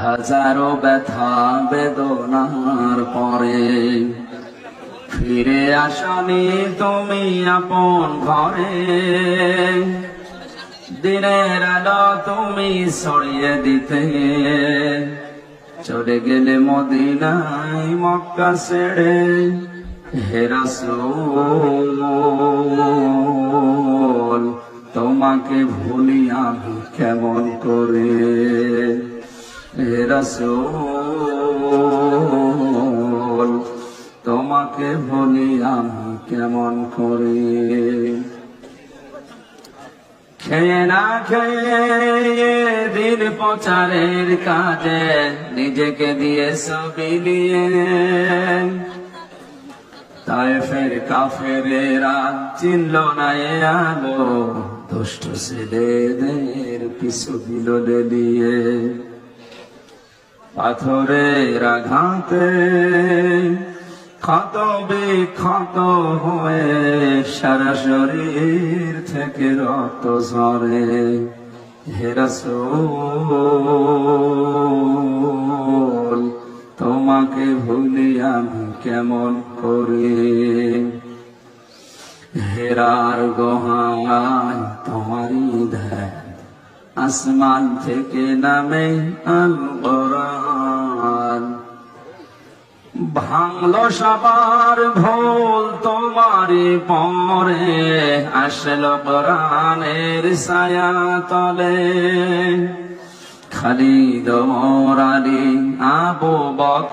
হাজারো ব্যথা বেদনার পরে ফিরে আসনি তুমি আপন ঘরে। দিনের আলো তুমি ছড়িয়ে দিতে চলে গেলে মদিনায় মক্কা ছেড়ে। হে রাসূল তোমাকে ভুলি আমি কেমন করে। হে রাসূল তোমাকে ভুলি আমি কেমন করে। খেয়ে না খেয়ে দিন প্রচারের কাজে নিজেকে দিয়ে বিলিয়ে। তায়েফের কাফেরেরা চিনল না এ আলো, দুষ্ট ছেলেদের পিছু দিল লেলিয়ে। পাথরের আঘাতে ক্ষত বিক্ষত হয়ে সারা শরীর থেকে রক্ত ঝরে। হে রাসূল তোমাকে ভুলি আমি কেমন করে। হেরার গুহায় তোমারই ধ্যান, আসমান থেকে নামে আল কোরআন। ভাঙলো সবার ভুল তোমারই পরে, আসলো কোরআনের ছায়া তলে। খালিদ ওমর আলী আবু বকর